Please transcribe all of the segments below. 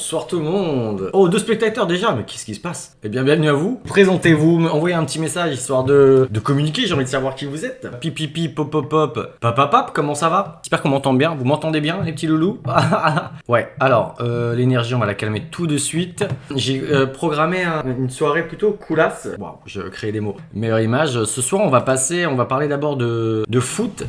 Bonsoir tout le monde. Oh, 2 spectateurs déjà, mais qu'est-ce qui se passe? Eh bien, bienvenue à vous. Présentez-vous, envoyez un petit message histoire de communiquer, j'ai envie de savoir qui vous êtes. Pipipi, pop pop pop, papapap, comment ça va? J'espère qu'on m'entend bien, vous m'entendez bien les petits loulous? Ouais, alors, l'énergie on va la calmer tout de suite. J'ai programmé une soirée plutôt coolasse. Wow, je crée des mots. Meilleure image. Ce soir on va parler d'abord de foot.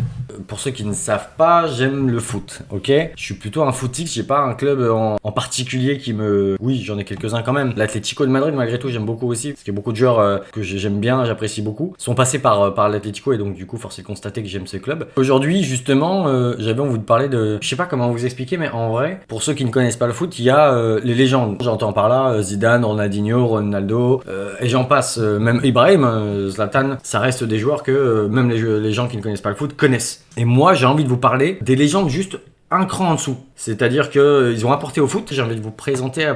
Pour ceux qui ne savent pas, j'aime le foot, ok? Je suis plutôt un footix, j'ai pas un club en particulier qui me... Oui, j'en ai quelques-uns quand même. L'Atlético de Madrid, malgré tout, j'aime beaucoup aussi, parce qu'il y a beaucoup de joueurs que j'aime bien, j'apprécie beaucoup, sont passés par l'Atlético, et donc du coup, force est de constater que j'aime ce club. Aujourd'hui, justement, j'avais envie de vous parler de... Je sais pas comment vous expliquer, mais en vrai, pour ceux qui ne connaissent pas le foot, il y a les légendes. J'entends par là Zidane, Ronaldinho, Ronaldo, et j'en passe, même Ibrahim, Zlatan, ça reste des joueurs que même les gens qui ne connaissent pas le foot connaissent. Et moi, j'ai envie de vous parler des légendes juste un cran en dessous. C'est-à-dire qu'ils ont apporté au foot. J'ai envie de vous présenter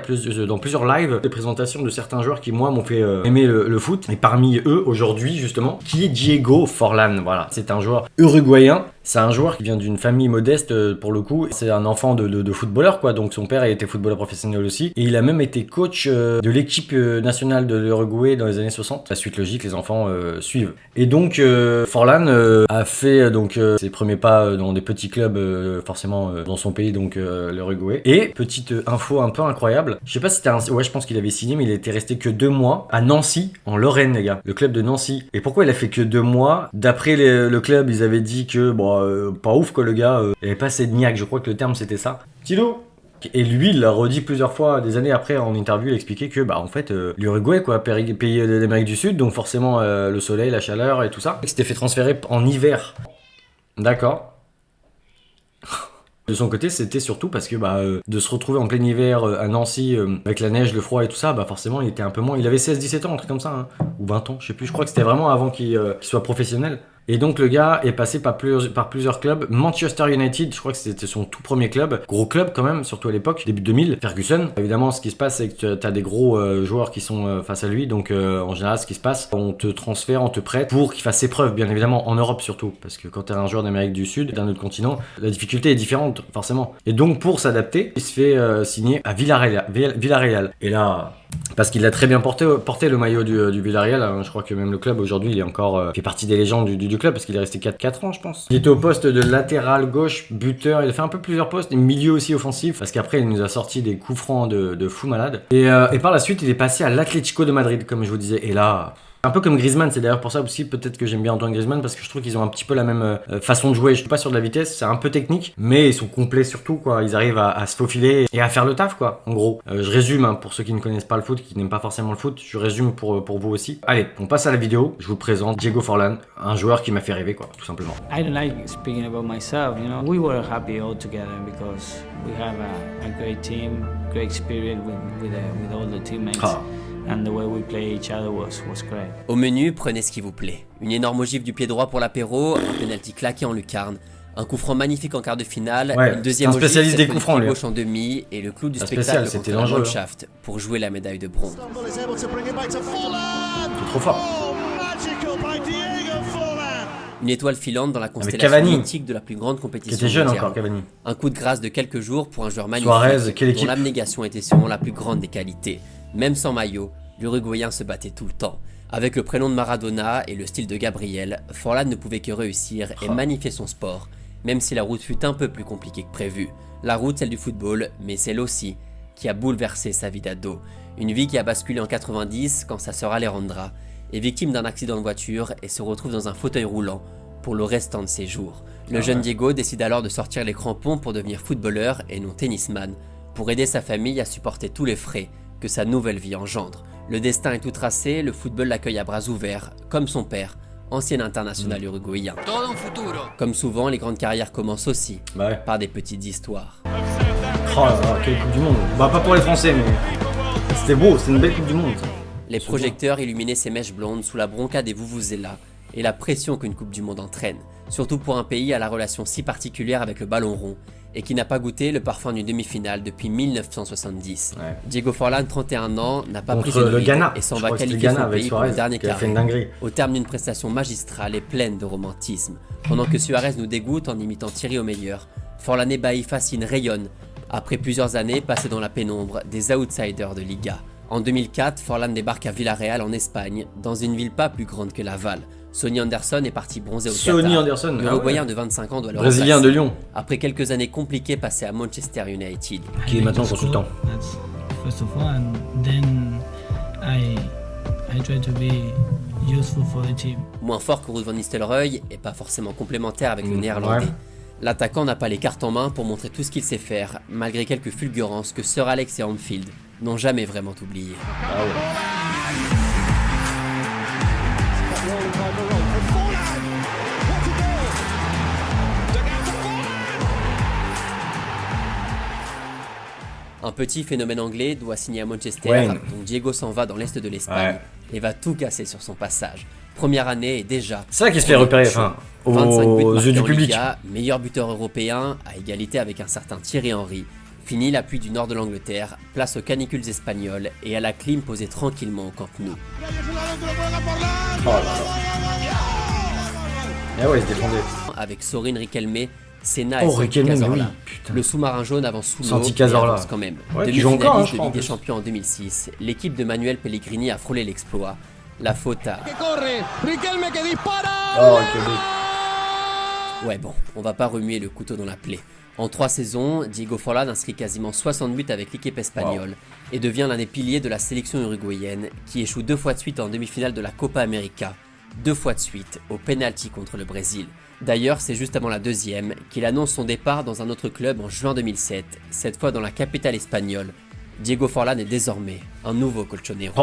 dans plusieurs lives des présentations de certains joueurs qui, moi, m'ont fait aimer le foot. Et parmi eux, aujourd'hui, justement, qui est Diego Forlán. Voilà, c'est un joueur uruguayen. C'est un joueur qui vient d'une famille modeste, pour le coup. C'est un enfant de footballeur, quoi. Donc, son père a été footballeur professionnel aussi. Et il a même été coach de l'équipe nationale de l'Uruguay dans les années 60. La suite logique, les enfants suivent. Et donc, Forlán a fait ses premiers pas dans des petits clubs, forcément dans son pays, donc l'Uruguay. Et petite info un peu incroyable, je sais pas si c'était ouais, je pense qu'il avait signé, mais il était resté que 2 mois à Nancy, en Lorraine, les gars, le club de Nancy. Et pourquoi il a fait que 2 mois? D'après le club, ils avaient dit que pas ouf quoi, le gars, il avait pas assez de niaque, je crois que le terme c'était ça. Tilo. Et lui, il l'a redit plusieurs fois, des années après, en interview, il expliquait que, en fait, l'Uruguay, quoi, pays d'Amérique du Sud, donc forcément le soleil, la chaleur et tout ça, il s'était fait transférer en hiver. D'accord. De son côté, c'était surtout parce que de se retrouver en plein hiver à Nancy avec la neige, le froid et tout ça, forcément il était un peu moins... Il avait 16-17 ans, un truc comme ça, hein, ou 20 ans, je sais plus, je crois que c'était vraiment avant qu'il soit professionnel. Et donc le gars est passé par plusieurs clubs. Manchester United, je crois que c'était son tout premier club. Gros club quand même, surtout à l'époque, début 2000. Ferguson. Évidemment, ce qui se passe, c'est que tu as des gros joueurs qui sont face à lui. Donc en général, ce qui se passe, on te transfère, on te prête pour qu'il fasse ses preuves, bien évidemment, en Europe surtout. Parce que quand tu es un joueur d'Amérique du Sud, d'un autre continent, la difficulté est différente, forcément. Et donc pour s'adapter, il se fait signer à Villarreal. Et là... Parce qu'il a très bien porté le maillot du Villarreal, hein. Je crois que même le club aujourd'hui il est encore fait partie des légendes du club parce qu'il est resté 4 ans je pense. Il était au poste de latéral gauche, buteur, il a fait un peu plusieurs postes, milieu aussi offensif parce qu'après il nous a sorti des coups francs de fou malade. Et par la suite il est passé à l'Atlético de Madrid comme je vous disais, et là... Un peu comme Griezmann, c'est d'ailleurs pour ça aussi peut-être que j'aime bien Antoine Griezmann parce que je trouve qu'ils ont un petit peu la même façon de jouer. Je suis pas sur de la vitesse, c'est un peu technique, mais ils sont complets surtout quoi. Ils arrivent à se faufiler et à faire le taf quoi. En gros, je résume hein, pour ceux qui ne connaissent pas le foot, qui n'aiment pas forcément le foot, je résume pour vous aussi. Allez, on passe à la vidéo. Je vous présente Diego Forlán, un joueur qui m'a fait rêver quoi, tout simplement. I don't like speaking about myself, you know. We were happy all together because we have a great team, great spirit with all the teammates. And the way we play each other was great. Au menu, prenez ce qui vous plaît. Une énorme gifle du pied droit pour l'apéro, un penalty claqué en lucarne, un coup franc magnifique en quart de finale, une deuxième spécialiste des coups francs, gauche en demi et le clou du spectacle contre la Mannschaft pour jouer la médaille de bronze. C'est trop fort. Une étoile filante dans la constellation mythique de la plus grande compétition mondiale. Qui était jeune encore, Cavani. Un coup de grâce de quelques jours pour un joueur magnifique Suarez, dont l'abnégation était sûrement la plus grande des qualités. Même sans maillot, l'Uruguayen se battait tout le temps. Avec le prénom de Maradona et le style de Gabriel, Forlán ne pouvait que réussir et magnifier son sport, même si la route fut un peu plus compliquée que prévu. La route, celle du football, mais celle aussi qui a bouleversé sa vie d'ado. Une vie qui a basculé en 90 quand sa sœur Alejandra est victime d'un accident de voiture et se retrouve dans un fauteuil roulant pour le restant de ses jours. Le jeune Diego décide alors de sortir les crampons pour devenir footballeur et non tennisman, pour aider sa famille à supporter tous les frais que sa nouvelle vie engendre. Le destin est tout tracé, le football l'accueille à bras ouverts, comme son père, ancien international uruguayen. Comme souvent, les grandes carrières commencent aussi par des petites histoires. Oh là là, quelle Coupe du Monde. Pas pour les Français, mais c'était beau, c'est une belle Coupe du Monde. Les projecteurs illuminaient ses mèches blondes sous la bronca des vuvuzelas et la pression qu'une Coupe du Monde entraîne, surtout pour un pays à la relation si particulière avec le ballon rond et qui n'a pas goûté le parfum d'une demi-finale depuis 1970. Diego Forlán, 31 ans, n'a pas pris une ride et s'en va qualifier son pays pour le dernier carré, au terme d'une prestation magistrale et pleine de romantisme. Pendant que Suarez nous dégoûte en imitant Thierry au meilleur, Forlán ébahit, fascine, rayonne Après plusieurs années passées dans la pénombre des outsiders de Liga. En 2004, Forlán débarque à Villarreal en Espagne, dans une ville pas plus grande que Laval. Sonny Anderson est parti bronzer au Qatar. Anderson, L'Uruguayen de 25 ans doit le Brésilien remplacer. de Lyon. Après quelques années compliquées passées à Manchester United. Qui est maintenant consultant. That's first of all, and then I try to be useful for the team. Moins fort que Ruud van Nistelrooy et pas forcément complémentaire avec le néerlandais. Ouais. L'attaquant n'a pas les cartes en main pour montrer tout ce qu'il sait faire, malgré quelques fulgurances que Sir Alex et Anfield n'ont jamais vraiment oubliées. Ah ouais. Un petit phénomène anglais doit signer à Manchester, Ouais. donc Diego s'en va dans l'est de l'Espagne et va tout casser sur son passage. Première année et déjà... C'est ça qui se fait repérer, enfin, 25 buts aux marqués yeux du en public. Liga, meilleur buteur européen, à égalité avec un certain Thierry Henry. Fini la pluie du nord de l'Angleterre, place aux canicules espagnoles et à la clim posée tranquillement au Camp Nou. Oh là là. Ah ouais, il se défendait. Avec Sorin Riquelme, Senna Oh, et Santi Riquelme, mais oui, Cazorla. putain. Le sous-marin jaune avance sous l'eau Santi et Cazorla. avance quand même. Ouais, qui joue encore, hein, Demi-finaliste je de crois, en Ligue des plus. Champions en 2006, l'équipe de Manuel Pellegrini a frôlé l'exploit. La faute à... Oh, quel Ouais bon, on va pas remuer le couteau dans la plaie. En 3 saisons, Diego Forlán inscrit quasiment 60 buts avec l'équipe espagnole et devient l'un des piliers de la sélection uruguayenne qui échoue 2 fois de suite en demi-finale de la Copa América, 2 fois de suite au penalty contre le Brésil. D'ailleurs, c'est juste avant la deuxième qu'il annonce son départ dans un autre club en juin 2007, cette fois dans la capitale espagnole. Diego Forlán est désormais un nouveau colchonero.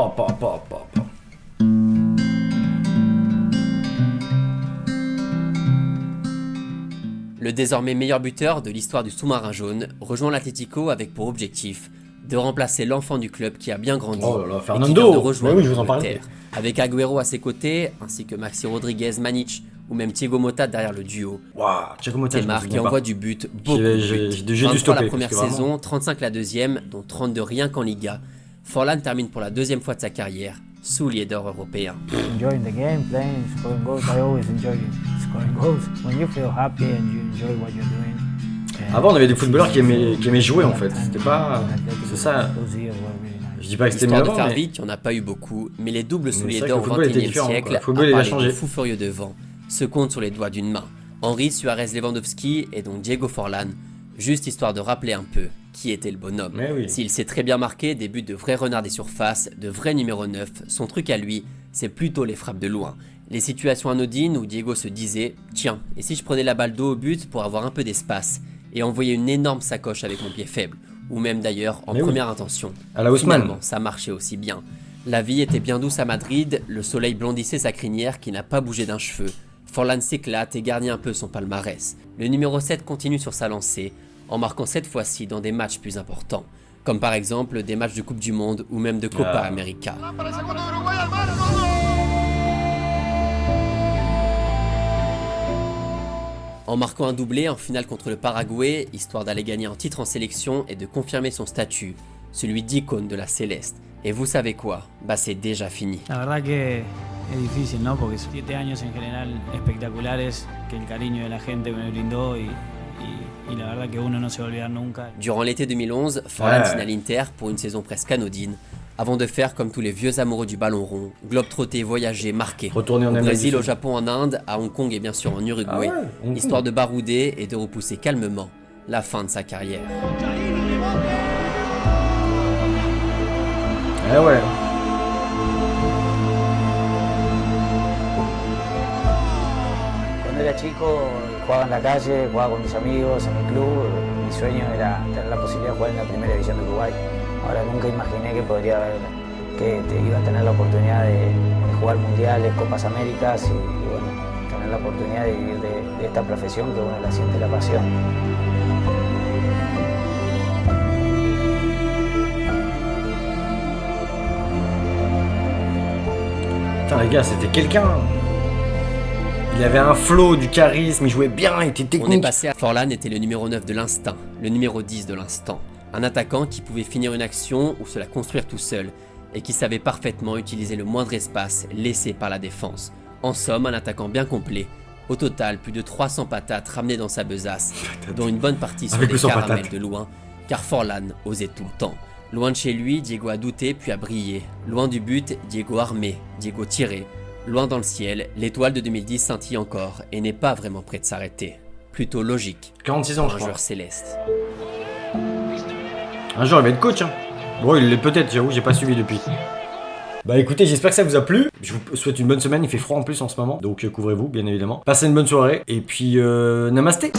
Le désormais meilleur buteur de l'histoire du sous-marin jaune rejoint l'Atlético avec pour objectif de remplacer l'enfant du club qui a bien grandi Oh là là, et qui Fernando. vient de rejoindre Mais oui, je vous en parlais. l'Angleterre. Avec Agüero à ses côtés, ainsi que Maxi Rodriguez, Manic ou même Thiago Motta derrière le duo. Waouh, Thiago Motta, je me Neymar qui souviens pas. envoie du but, beaucoup J'ai- de j'ai buts. dû 23 stopper, la première parce que vraiment- saison, 35 la deuxième, dont 32 rien qu'en Liga. Forlán termine pour la deuxième fois de sa carrière, soulier d'or européen. Enjoying the game, playing, scoring goals. I always enjoy scoring goals. When you feel happy and you enjoy what you're doing. Avant, on avait des footballeurs qui aimaient jouer, en fait. C'était pas... C'est ça. Those years were really nice. Je dis pas que c'était mieux Histoire de avant, faire mais... vite, il n'y en a pas eu beaucoup, mais les doubles c'est souliers vrai que d'or le au football était 21e différent, quoi. siècle, Le football, il a à part les changé. deux fous furieux devant, se comptent sur les doigts d'une main. Henry, Suarez, Lewandowski et donc Diego Forlán, juste histoire de rappeler un peu qui était le bonhomme. Mais oui. S'il s'est très bien marqué, des buts de vrais renards des surfaces, de vrais numéro 9, son truc à lui, c'est plutôt les frappes de loin. Les situations anodines où Diego se disait « Tiens, et si je prenais la balle dos au but pour avoir un peu d'espace ?» et envoyer une énorme sacoche avec mon pied faible, ou même d'ailleurs en Mais oui. première intention. À la Haussmann. Finalement, ça marchait aussi bien. La vie était bien douce à Madrid, le soleil blondissait sa crinière qui n'a pas bougé d'un cheveu. Forlán s'éclate et garnit un peu son palmarès. Le numéro 7 continue sur sa lancée, en marquant cette fois-ci dans des matchs plus importants, comme par exemple des matchs de Coupe du Monde ou même de Copa América. En marquant un doublé en finale contre le Paraguay, histoire d'aller gagner un titre en sélection et de confirmer son statut, celui d'icône de la Céleste. Et vous savez quoi? Bah c'est déjà fini. La verdad que es difícil, ¿no? Porque 7 años en general espectaculares, que el cariño de la gente me brindó y la verdad que uno no se va a olvidar nunca. Durant l'été 2011, Forlán Ouais. signe à l'Inter pour une saison presque anodine, avant de faire comme tous les vieux amoureux du ballon rond, globe-trotter, voyager, marquer. Retourner en Au Amérique Brésil, du au Sud. Japon, en Inde, à Hong Kong et bien sûr en Uruguay, Ah ouais, Hong Kong. histoire de barouder et de repousser calmement la fin de sa carrière. Eh ouais. Cuando era chico jugaba en la calle, jugaba con mis amigos en mi club. Mi sueño era tener la posibilidad de jugar en la primera división de Uruguay. Ahora nunca imaginé que podría haber, iba a tener la oportunidad de jugar mundiales, Copas Américas y bueno, tener la oportunidad de vivir de esta profesión que uno la siente la pasión. Putain, les gars, c'était quelqu'un. Il avait un flow, du charisme, il jouait bien, il était On est technique. passé à Forlán était le numéro 9 de l'instinct, le numéro 10 de l'instant. Un attaquant qui pouvait finir une action ou se la construire tout seul, et qui savait parfaitement utiliser le moindre espace laissé par la défense. En somme, un attaquant bien complet. Au total, plus de 300 patates ramenées dans sa besace, dont une bonne partie sur Avec des ou sans caramels patates. de loin, car Forlan osait tout le temps. Loin de chez lui, Diego a douté puis a brillé. Loin du but, Diego a armé, Diego tiré. Loin dans le ciel, l'étoile de 2010 scintille encore et n'est pas vraiment près de s'arrêter. Plutôt logique. 46 ans, pour je un crois. joueur céleste. Un jour, il va être coach. Hein. Bon, il l'est peut-être, j'avoue, j'ai pas suivi depuis. Bah écoutez, j'espère que ça vous a plu. Je vous souhaite une bonne semaine, il fait froid en plus en ce moment, donc couvrez-vous, bien évidemment. Passez une bonne soirée, et puis namasté.